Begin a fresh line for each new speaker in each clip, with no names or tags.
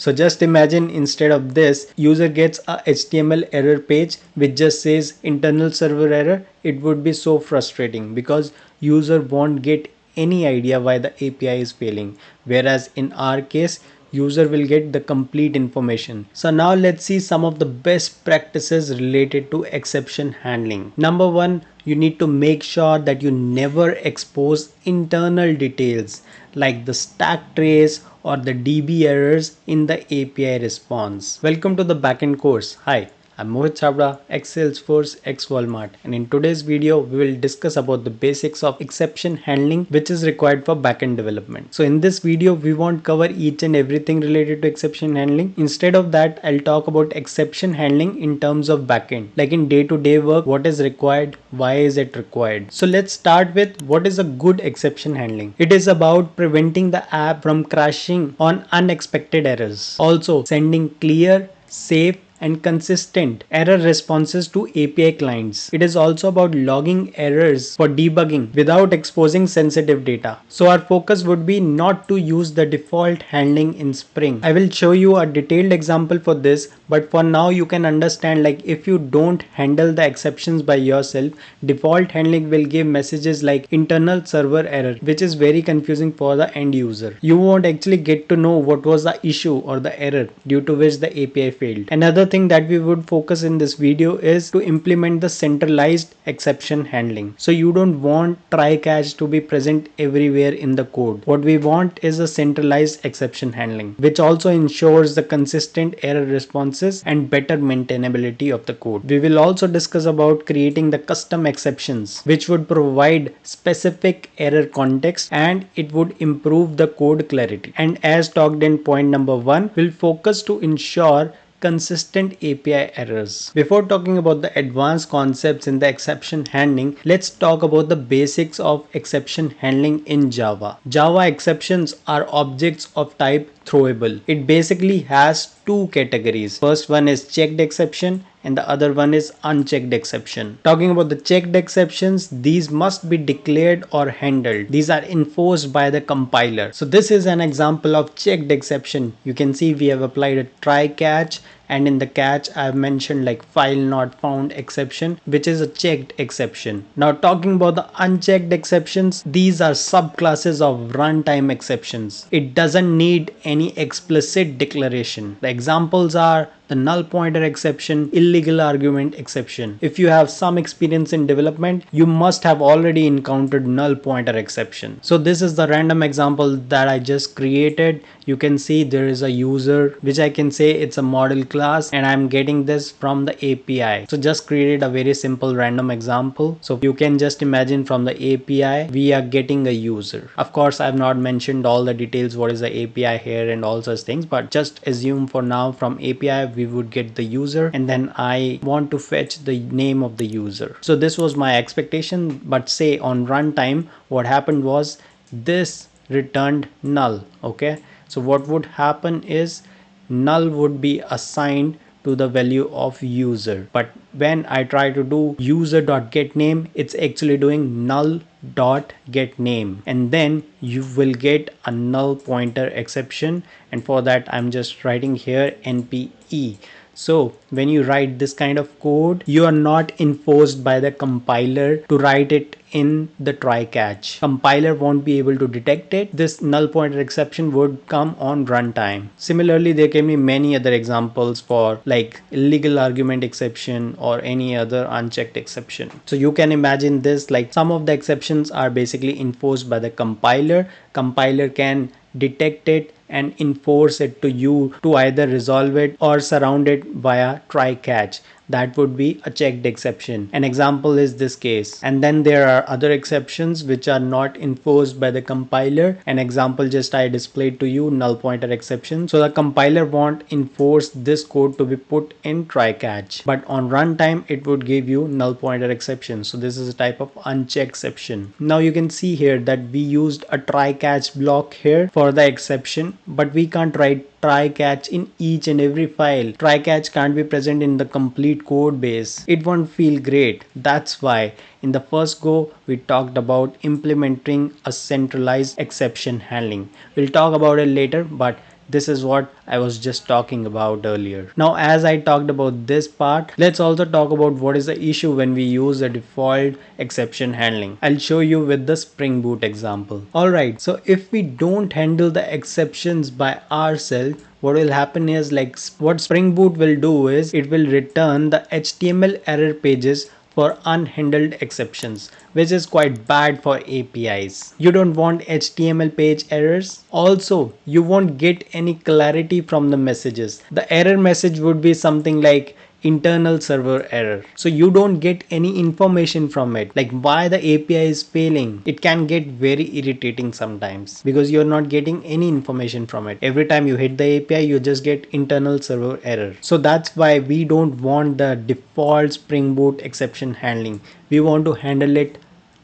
So just imagine instead of this, user gets a HTML error page which just says internal server error. It would be so frustrating because user won't get any idea why the API is failing. Whereas in our case, user will get the complete information. So now let's see some of the best practices related to exception handling. Number one, you need to make sure that you never expose internal details like the stack trace or the DB errors in the API response. Welcome to the Backend course. Hi, I'm Mohit Chabra, ex Salesforce, ex Walmart, and in today's video we will discuss about the basics of exception handling which is required for backend development. So in this video we won't cover each and everything related to exception handling. Instead of that, I'll talk about exception handling in terms of backend, like in day-to-day work, what is required, why is it required. So let's start with what is a good exception handling. It is about preventing the app from crashing on unexpected errors. Also sending clear, safe and consistent error responses to API clients. It is also about logging errors for debugging without exposing sensitive data. So our focus would be not to use the default handling in Spring. I will show you a detailed example for this, but for now you can understand, like if you don't handle the exceptions by yourself, default handling will give messages like internal server error, which is very confusing for the end user. You won't actually get to know what was the issue or the error due to which the API failed. Another thing that we would focus in this video is to implement the centralized exception handling. So you don't want try catch to be present everywhere in the code. What we want is a centralized exception handling, which also ensures the consistent error responses and better maintainability of the code. We will also discuss about creating the custom exceptions, which would provide specific error context and it would improve the code clarity. And as talked in point number 1, we'll focus to ensure consistent API errors. Before talking about the advanced concepts in the exception handling, let's talk about the basics of exception handling in Java. Java exceptions are objects of type throwable. It basically has two categories. First one is checked exception and the other one is unchecked exception. Talking about the checked exceptions, these must be declared or handled. These are enforced by the compiler. So this is an example of checked exception. You can see we have applied a try catch, and in the catch I've mentioned like file not found exception, which is a checked exception. Now talking about the unchecked exceptions, these are subclasses of runtime exceptions. It doesn't need any explicit declaration. The examples are the null pointer exception, illegal argument exception. If you have some experience in development, you must have already encountered null pointer exception. So this is the random example that I just created. You can see there is a user, which I can say it's a model class, and I'm getting this from the API. So just created a very simple random example. So you can just imagine from the API, we are getting a user. Of course, I've not mentioned all the details, what is the API here and all such things, but just assume for now from API, we would get the user and then I want to fetch the name of the user. So this was my expectation, but say on runtime, what happened was this returned null. Okay. So what would happen is null would be assigned to the value of user, but when I try to do user.getName, it's actually doing null.getName, and then you will get a null pointer exception, and for that I'm just writing here npe. So when you write this kind of code, you are not enforced by the compiler to write it in the try catch. Compiler won't be able to detect it. This null pointer exception would come on runtime. Similarly, there can be many other examples for like illegal argument exception or any other unchecked exception. So you can imagine this, like some of the exceptions are basically enforced by the compiler. Compiler can detect it and enforce it to you to either resolve it or surround it via try catch. That would be a checked exception. An example is this case. And then there are other exceptions which are not enforced by the compiler. An example just I displayed to you, null pointer exception. So the compiler won't enforce this code to be put in try catch, but on runtime it would give you null pointer exception. So this is a type of unchecked exception. Now you can see here that we used a try catch block here for the exception, but we can't write try catch in each and every file. Try catch can't be present in the complete code base. It won't feel great. That's why in the first go we talked about implementing a centralized exception handling. We'll talk about it later, but This is what I was just talking about earlier. Now, as I talked about this part, let's also talk about what is the issue when we use the default exception handling. I'll show you with the Spring Boot example. Alright, so if we don't handle the exceptions by ourselves, what will happen is, like, what Spring Boot will do is it will return the HTML error pages for unhandled exceptions, which is quite bad for APIs. You don't want HTML page errors. Also, you won't get any clarity from the messages. The error message would be something like internal server error, so you don't get any information from it, like why the API is failing. It can get very irritating sometimes because you're not getting any information from it. Every time you hit the API, you just get internal server error. So that's why we don't want the default Spring Boot exception handling. We want to handle it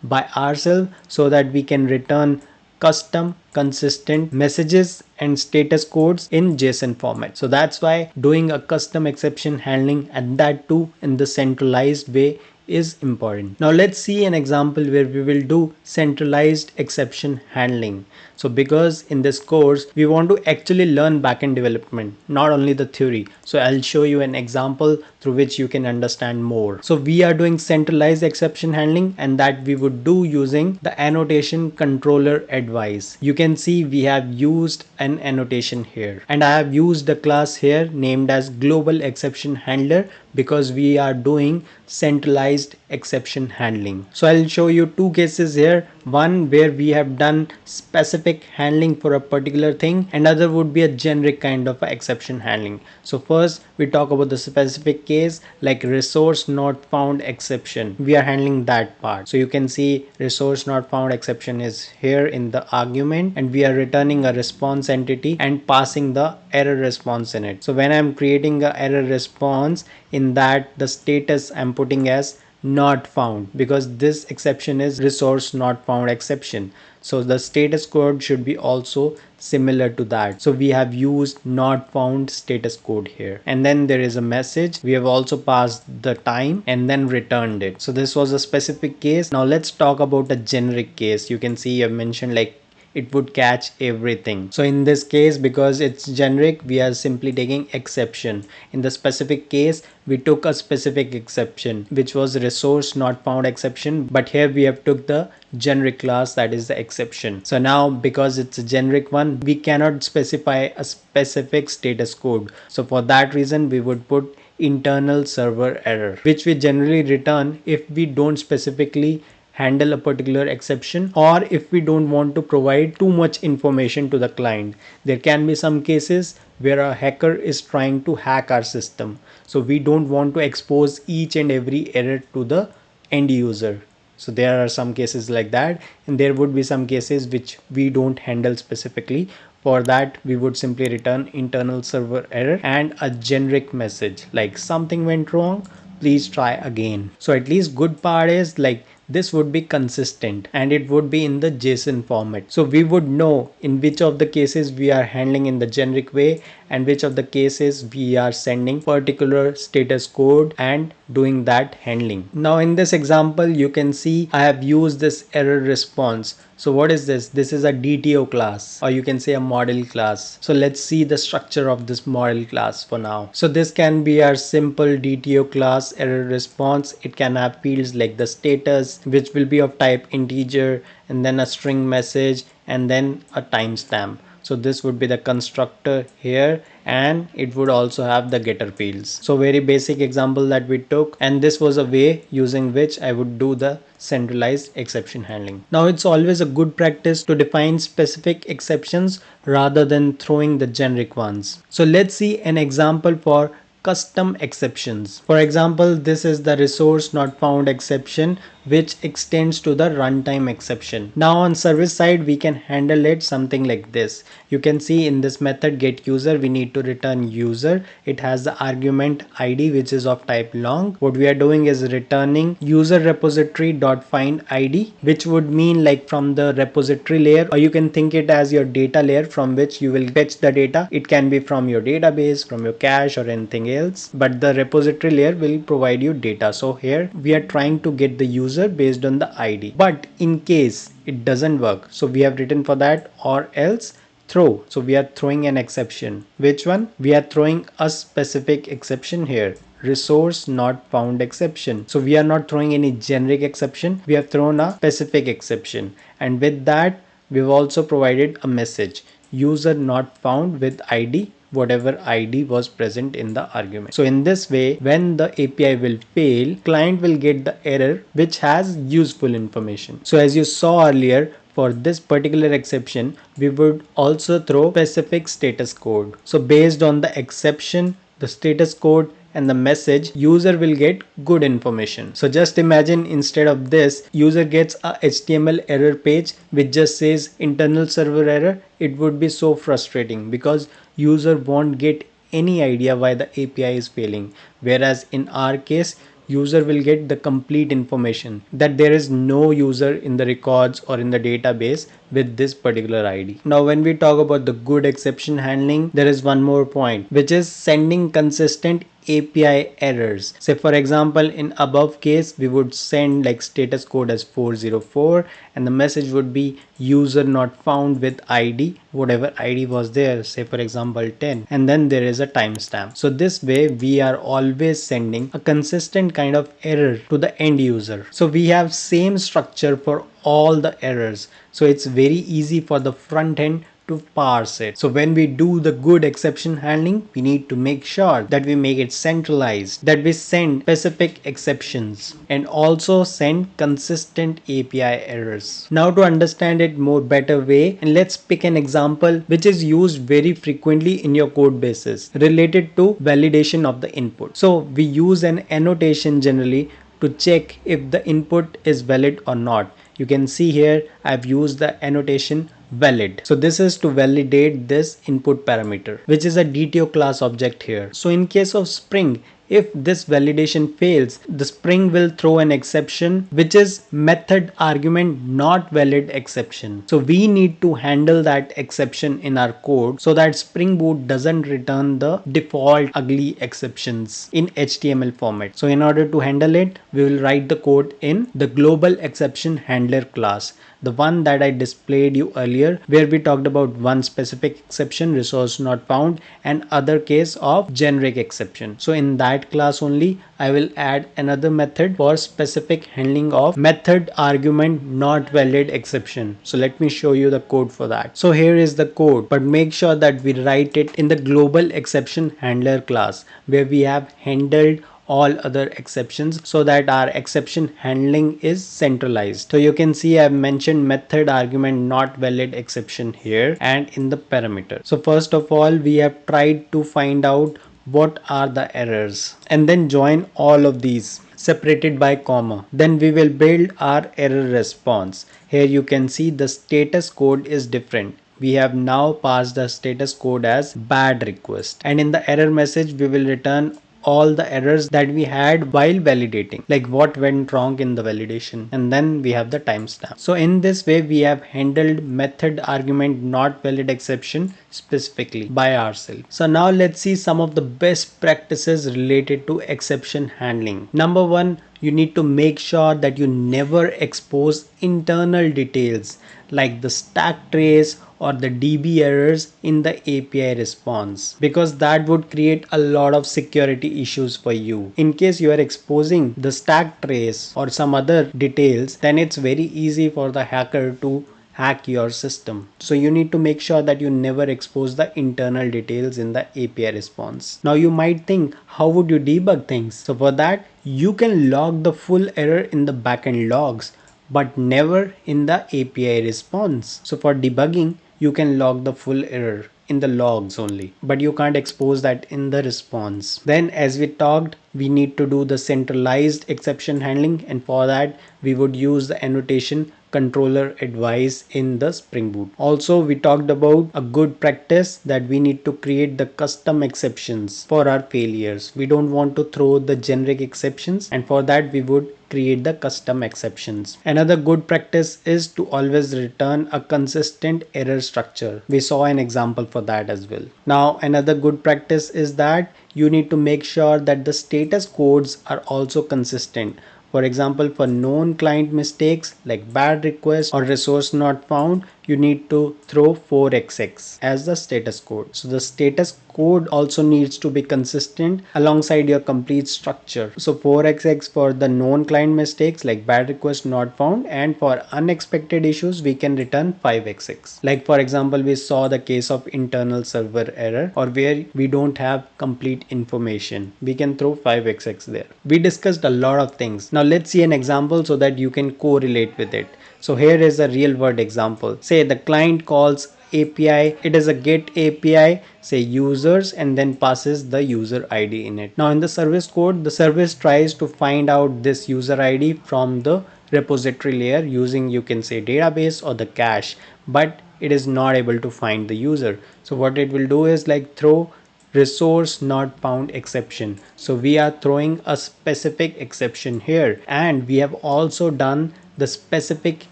by ourselves so that we can return custom consistent messages and status codes in JSON format. So that's why doing a custom exception handling, and that too in the centralized way, is important. Now let's see an example where we will do centralized exception handling. So because in this course we want to actually learn backend development, not only the theory. So I'll show you an example through which you can understand more. So we are doing centralized exception handling, and that we would do using the annotation controller advice. You can see we have used an annotation here, and I have used a class here named as global exception handler because we are doing centralized exception handling. So I'll show you two cases here, one where we have done specific handling for a particular thing, another would be a generic kind of exception handling. So first we talk about the specific case, like resource not found exception. We are handling that part. So you can see resource not found exception is here in the argument, and we are returning a response entity and passing the error response in it. So when I'm creating a error response, in that the status I'm putting as not found, because this exception is resource not found exception. So the status code should be also similar to that. So we have used not found status code here, and then there is a message. We have also passed the time and then returned it. So this was a specific case. Now let's talk about a generic case. You can see I've mentioned like it would catch everything. So in this case, because it's generic, we are simply taking exception. In the specific case, we took a specific exception, which was resource not found exception, but here we have took the generic class, that is the exception. So now because it's a generic one, we cannot specify a specific status code. So for that reason, we would put internal server error, which we generally return if we don't specifically handle a particular exception, or if we don't want to provide too much information to the client. There can be some cases where a hacker is trying to hack our system, so we don't want to expose each and every error to the end user. So there are some cases like that, and there would be some cases which we don't handle specifically. For that, we would simply return internal server error and a generic message like something went wrong, please try again. So at least good part is, like, this would be consistent and it would be in the JSON format. So we would know in which of the cases we are handling in the generic way and which of the cases we are sending particular status code and doing that handling. Now in this example, you can see I have used this error response. So what is this? This is a DTO class, or you can say a model class. So let's see the structure of this model class for now. So this can be our simple DTO class error response. It can have fields like the status, which will be of type integer, and then a string message, and then a timestamp. So this would be the constructor here, and it would also have the getter fields. So very basic example that we took, and this was a way using which I would do the centralized exception handling. Now it's always a good practice to define specific exceptions rather than throwing the generic ones. So let's see an example for custom exceptions. For example, this is the resource not found exception, which extends to the runtime exception. Now on service side, we can handle it something like this. You can see in this method get user, we need to return user. It has the argument ID, which is of type long. What we are doing is returning user repository dot find ID, which would mean like from the repository layer, or you can think it as your data layer from which you will fetch the data. It can be from your database, from your cache, or anything else, but the repository layer will provide you data. So here we are trying to get the user based on the ID, but in case it doesn't work, so we have written for that or else throw. So we are throwing an exception. Which one? We are throwing a specific exception here. Resource not found exception. So we are not throwing any generic exception. We have thrown a specific exception. And with that, we've also provided a message. User not found with ID, whatever ID was present in the argument. So in this way, when the API will fail, client will get the error which has useful information. So as you saw earlier, for this particular exception, we would also throw specific status code. So based on the exception, the status code and the message, user will get good information. So just imagine instead of this, user gets a HTML error page which just says internal server error. It would be so frustrating because user won't get any idea why the API is failing. Whereas in our case, user will get the complete information that there is no user in the records or in the database with this particular ID. Now when we talk about the good exception handling, there is one more point, which is sending consistent API errors. Say for example, in above case, we would send like status code as 404 and the message would be user not found with ID, whatever ID was there, say for example 10, and then there is a timestamp. So this way we are always sending a consistent kind of error to the end user. So we have same structure for all the errors. So it's very easy for the front end to parse it. So when we do the good exception handling, we need to make sure that we make it centralized, that we send specific exceptions and also send consistent API errors. Now to understand it more better way, and let's pick an example which is used very frequently in your code bases related to validation of the input. So we use an annotation generally to check if the input is valid or not. You can see here I've used the annotation valid. So this is to validate this input parameter, which is a DTO class object here. So in case of Spring, if this validation fails, the Spring will throw an exception which is method argument not valid exception. So we need to handle that exception in our code so that Spring Boot doesn't return the default ugly exceptions in HTML format. So in order to handle it, we will write the code in the global exception handler class, the one that I displayed you earlier, where we talked about one specific exception, resource not found, and other case of generic exception. So in that class only, I will add another method for specific handling of method argument not valid exception. So let me show you the code for that. So here is the code, but make sure that we write it in the global exception handler class, where we have handled all other exceptions so that our exception handling is centralized. So you can see I've mentioned method argument not valid exception here and in the parameter. So first of all, we have tried to find out what are the errors and then join all of these separated by comma. Then we will build our error response. Here you can see the status code is different. We have now passed the status code as bad request, and in the error message we will return all the errors that we had while validating, like what went wrong in the validation, and then we have the timestamp. So in this way we have handled method argument not valid exception specifically by ourselves. So now let's see some of the best practices related to exception handling. Number one, you need to make sure that you never expose internal details like the stack trace or the DB errors in the API response, because that would create a lot of security issues for you. In case you are exposing the stack trace or some other details, then it's very easy for the hacker to hack your system. So you need to make sure that you never expose the internal details in the API response. Now you might think, how would you debug things? So for that, you can log the full error in the backend logs, but never in the API response. So for debugging, you can log the full error in the logs only, but you can't expose that in the response. Then as we talked, we need to do the centralized exception handling, and for that we would use the annotation controller advice in the Spring Boot. Also, we talked about a good practice that we need to create the custom exceptions for our failures. We don't want to throw the generic exceptions, and for that we would create the custom exceptions. Another good practice is to always return a consistent error structure. We saw an example for that as well. Now another good practice is that you need to make sure that the status codes are also consistent. For example, for known client mistakes like bad request or resource not found, you need to throw 4xx as the status code. So the status code also needs to be consistent alongside your complete structure. So 4xx for the known client mistakes like bad request not found, and for unexpected issues we can return 5xx. Like for example, we saw the case of internal server error or where we don't have complete information, we can throw 5xx there. We discussed a lot of things. Now let's see an example so that you can correlate with it. So here is a real world example. Say the client calls API, it is a get API, say users, and then passes the user ID in it. Now in the service code, the service tries to find out this user ID from the repository layer using, you can say, database or the cache, but it is not able to find the user. So what it will do is like throw resource not found exception. So we are throwing a specific exception here, and we have also done the specific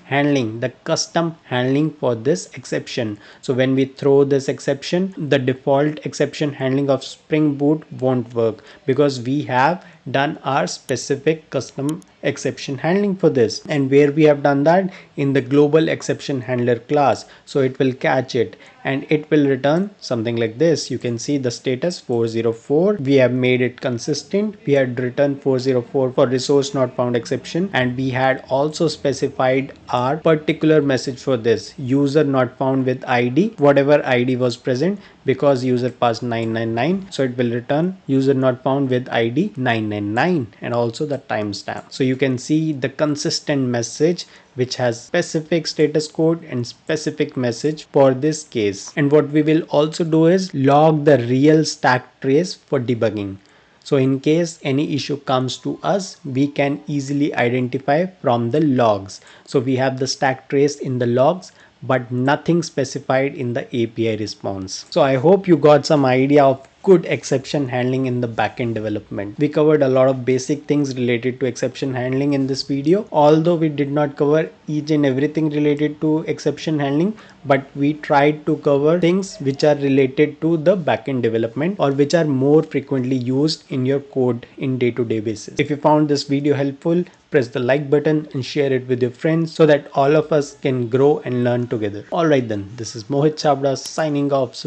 handling, the custom handling for this exception. So when we throw this exception, the default exception handling of Spring Boot won't work because we have done our specific custom exception handling for this. And where we have done that, in the global exception handler class. So it will catch it and it will return something like this. You can see the status 404. We have made it consistent. We had written 404 for resource not found exception, and we had also specified our particular message for this, user not found with ID, whatever ID was present, because user passed 999, so it will return user not found with ID 999 and also the timestamp. So you can see the consistent message which has specific status code and specific message for this case. And what we will also do is log the real stack trace for debugging. So in case any issue comes to us, we can easily identify from the logs. So we have the stack trace in the logs, but nothing specified in the API response. So I hope you got some idea of good exception handling in the backend development. We covered a lot of basic things related to exception handling in this video, although we did not cover each and everything related to exception handling, but we tried to cover things which are related to the backend development or which are more frequently used in your code in day-to-day basis. If you found this video helpful, press the like button and share it with your friends so that all of us can grow and learn together. Alright then, this is Mohit Chabra signing off.